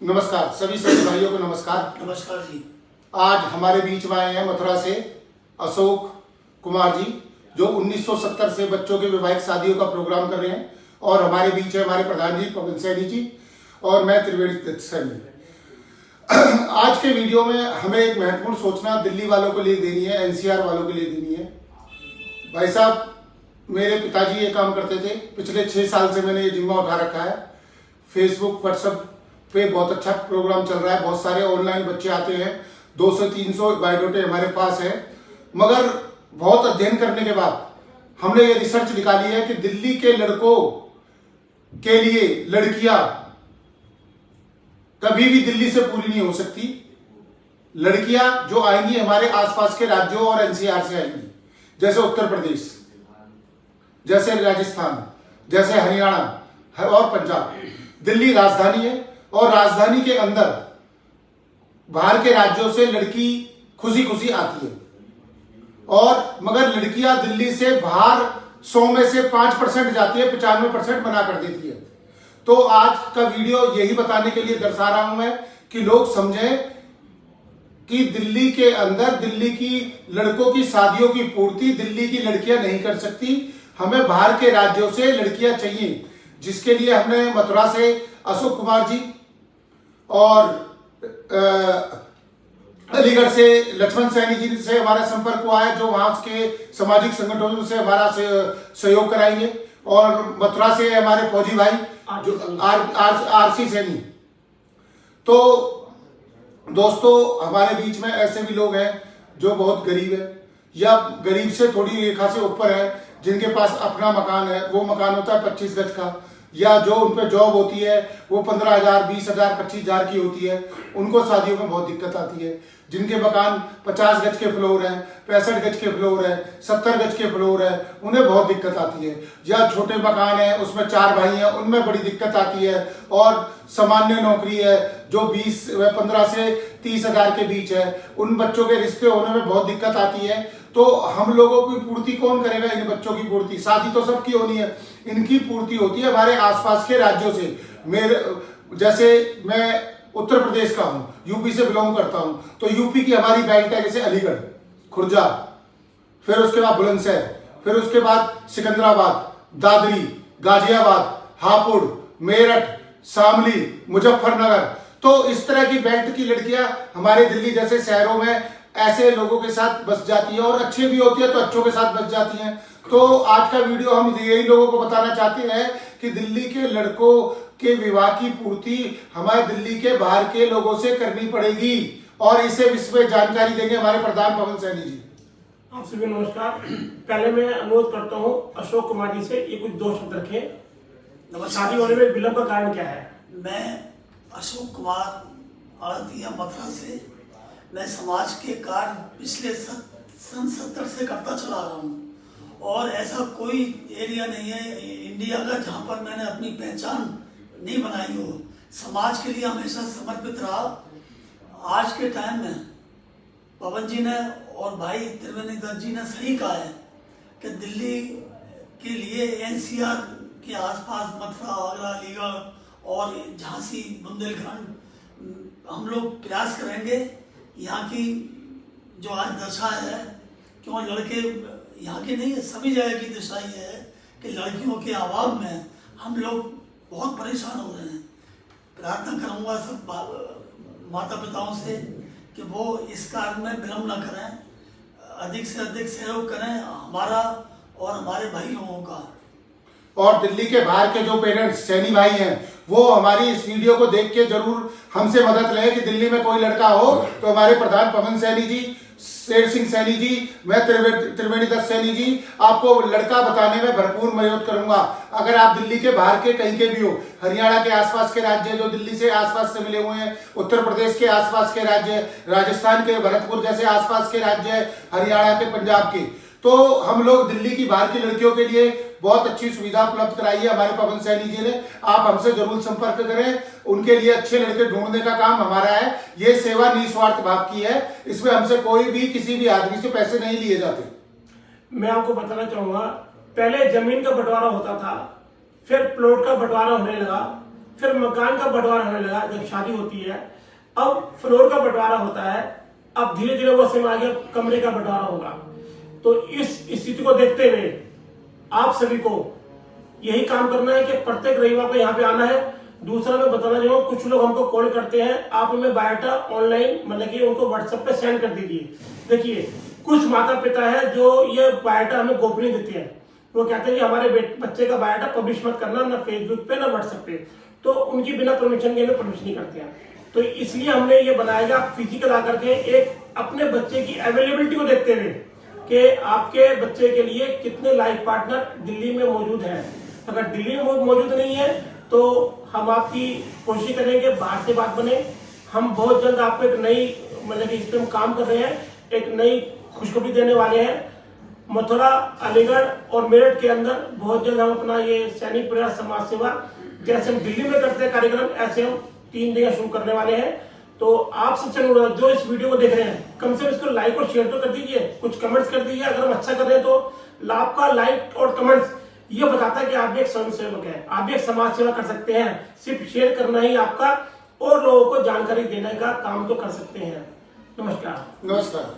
नमस्कार सभी भाइयों को नमस्कार। नमस्कार जी। आज हमारे बीच में आए हैं मथुरा से अशोक कुमार जी, जो 1970 से बच्चों के वैवाहिक शादियों का प्रोग्राम कर रहे हैं। और हमारे बीच है हमारे प्रधान जी पवन सैनी जी और मैं त्रिवेणी दत्त सैनी। आज के वीडियो में हमें एक महत्वपूर्ण सूचना दिल्ली वालों के लिए देनी है, एनसीआर वालों के लिए देनी है। भाई साहब, मेरे पिताजी ये काम करते थे, पिछले 6 साल से मैंने ये जिम्मा उठा रखा है। फेसबुक व्हाट्सएप पे बहुत अच्छा प्रोग्राम चल रहा है, बहुत सारे ऑनलाइन बच्चे आते हैं, 200-300 बायोडेटे हमारे पास है। मगर बहुत अध्ययन करने के बाद हमने ये रिसर्च निकाली है कि दिल्ली के लड़कों के लिए लड़कियां कभी भी दिल्ली से पूरी नहीं हो सकती। लड़कियां जो आएंगी हमारे आसपास के राज्यों और एनसीआर से आएंगी, जैसे उत्तर प्रदेश, जैसे राजस्थान, जैसे हरियाणा और पंजाब। दिल्ली राजधानी है और राजधानी के अंदर बाहर के राज्यों से लड़की खुशी खुशी आती है। और मगर लड़कियां दिल्ली से बाहर 100 में से 5% जाती है, 95% मना कर देती है। तो आज का वीडियो यही बताने के लिए दर्शा रहा हूं मैं कि लोग समझें कि दिल्ली के अंदर दिल्ली की लड़कों की शादियों की पूर्ति दिल्ली की लड़कियां नहीं कर सकती। हमें बाहर के राज्यों से लड़कियां चाहिए, जिसके लिए हमने मथुरा से अशोक कुमार जी और अलीगढ़ से लक्ष्मण सैनी जी से हमारा संपर्क हुआ है, जो वहां के सामाजिक संगठनों से हमारा सहयोग कराएंगे। और मथुरा से हमारे फौजी भाई जो आरसी सैनी। तो दोस्तों, हमारे बीच में ऐसे भी लोग हैं जो बहुत गरीब है या गरीब से थोड़ी रेखा से ऊपर है, जिनके पास अपना मकान है। वो मकान होता है 25 गज का, या जो उन पे जॉब होती है वो 15,000, 20,000, 25,000 की होती है। उनको शादियों में बहुत दिक्कत आती है। जिनके मकान 50 गज के फ्लोर हैं, 65 गज के फ्लोर है, 70 गज के फ्लोर है, उन्हें बहुत दिक्कत आती है। या छोटे मकान है, उसमें 4 भाई हैं, उनमें बड़ी दिक्कत आती है। और सामान्य नौकरी है जो 15 से 30,000 के बीच है, उन बच्चों के रिश्ते होने में बहुत दिक्कत आती है। तो हम लोगों की पूर्ति कौन करेगा? इन बच्चों की पूर्ति, शादी तो सबकी होनी है, इनकी पूर्ति होती है हमारे आसपास के राज्यों से। जैसे मैं उत्तर प्रदेश का हूं, यूपी से बिलोंग करता हूं, तो यूपी की हमारी बेल्ट है, जैसे अलीगढ़, खुर्जा, फिर उसके बाद बुलंदशहर, फिर उसके बाद सिकंदराबाद, दादरी, गाजियाबाद, हापुड़, मेरठ, शामली, मुजफ्फरनगर। तो इस तरह की बेल्ट की लड़कियां हमारे दिल्ली जैसे शहरों में ऐसे लोगों के साथ बस जाती है, और अच्छे भी होती है तो अच्छों के साथ बस जाती हैं। तो आज का वीडियो हम यही लोगों को बताना चाहते हैं कि दिल्ली के लड़कों के विवाह की पूर्ति हमारे दिल्ली के बाहर के लोगों से करनी पड़ेगी। और इसे विश्व में जानकारी देंगे हमारे प्रधान पवन सैनी जी। आप सभी नमस्कार। पहले मैं अनुरोध करता हूँ अशोक कुमार जी से ये कुछ 2 शब्द रखें। शादी होने में विलंब का कारण क्या है? मैं अशोक कुमार आड़तिया मथुरा से। मैं समाज के कार्य पिछले सन 70 से करता चला रहा हूँ, और ऐसा कोई एरिया नहीं है इंडिया का जहाँ पर मैंने अपनी पहचान नहीं बनाई हो। समाज के लिए हमेशा समर्पित रहा। आज के टाइम में पवन जी ने और भाई त्रिवेणी दत्त जी ने सही कहा है कि दिल्ली के लिए एनसीआर के आसपास मथुरा, आगरा, अलीगढ़ और झांसी, बुंदेलखंड हम लोग प्रयास करेंगे। यहाँ की जो आज दशा है, क्यों लड़के यहाँ की नहीं है, सभी जगह की दशा ये है कि लड़कियों के अभाव में हम लोग बहुत परेशान हो रहे हैं। प्रार्थना करूँगा सब माता पिताओं से कि वो इस कार्य में विलम्ब न करें, अधिक से अधिक सहयोग करें हमारा और हमारे भाई लोगों का। और दिल्ली के बाहर के जो पेरेंट्स सैनी भाई हैं, वो हमारी इस वीडियो को देख के जरूर हमसे मदद लें कि दिल्ली में कोई लड़का हो तो हमारे प्रधान पवन सैनी जी, शेर सिंह सैनी जी, मैं त्रिवेणी दत्त सैनी जी आपको लड़का बताने में भरपूर मदद करूंगा। अगर आप दिल्ली के बाहर के कहीं के भी हो, हरियाणा के आसपास के राज्य जो दिल्ली से आसपास से मिले हुए हैं, उत्तर प्रदेश के आसपास के राज्य, राजस्थान के भरतपुर जैसे आसपास के राज्य, हरियाणा के, पंजाब के, तो हम लोग दिल्ली की बाहर की लड़कियों के लिए बहुत अच्छी सुविधा उपलब्ध कराई है हमारे पवन सैनी जी ने। आप हमसे जरूर संपर्क करें, उनके लिए अच्छे लड़के ढूंढने का काम हमारा है। ये सेवा निस्वार्थ भाव की है, इसमें हमसे कोई भी किसी भी आदमी से पैसे नहीं लिए जाते। मैं आपको बताना चाहूंगा, पहले जमीन का बंटवारा होता था, फिर प्लॉट का बंटवारा होने लगा, फिर मकान का बंटवारा होने लगा जब शादी होती है, अब फ्लोर का बंटवारा होता है, अब धीरे धीरे वो समय आ गया कमरे का बंटवारा होगा। तो इस स्थिति को देखते हुए आप सभी को यही काम करना है कि प्रत्येक रविवार को यहाँ पे आना है। दूसरा मैं बताना चाहूँगा, कुछ लोग हमको कॉल करते हैं, आप हमें बायोडाटा ऑनलाइन मतलब कि उनको व्हाट्सएप पे सेंड कर दीजिए। देखिए कुछ माता पिता है जो ये बायोडाटा हमें गोपनीय देते हैं, वो कहते हैं कि हमारे बच्चे का बायोडाटा पब्लिश मत करना, ना फेसबुक पे ना व्हाट्सएप पे, तो उनकी बिना परमिशन के पब्लिश नहीं करते हैं। तो इसलिए हमने ये बनाया फिजिकल आकर के एक अपने बच्चे की अवेलेबिलिटी को देखते हुए कि आपके बच्चे के लिए कितने लाइफ पार्टनर दिल्ली में मौजूद हैं। अगर दिल्ली में मौजूद नहीं है तो हम आपकी कोशिश करेंगे बाहर से बात बने। हम बहुत जल्द आपको एक नई मतलब कि इस पर हम काम कर रहे हैं, एक नई खुशखबरी देने वाले हैं। मथुरा, अलीगढ़ और मेरठ के अंदर बहुत जल्द हम अपना ये सैनिक प्रयास समाज सेवा जैसे हम दिल्ली में करते हैं कार्यक्रम, ऐसे हम 3 जगह शुरू करने वाले हैं। तो आप सबसे अनुरोध, जो इस वीडियो को देख रहे हैं, कम से कम इसको लाइक और शेयर तो कर दीजिए, कुछ कमेंट्स कर दीजिए। अगर हम अच्छा कर रहे हैं तो लाभ का लाइक और कमेंट्स ये बताता है कि आप भी एक स्वयं सेवक है, आप भी एक समाज सेवा कर सकते हैं। सिर्फ शेयर करना ही आपका और लोगों को जानकारी देने का काम तो कर सकते हैं। नमस्कार। नमस्कार।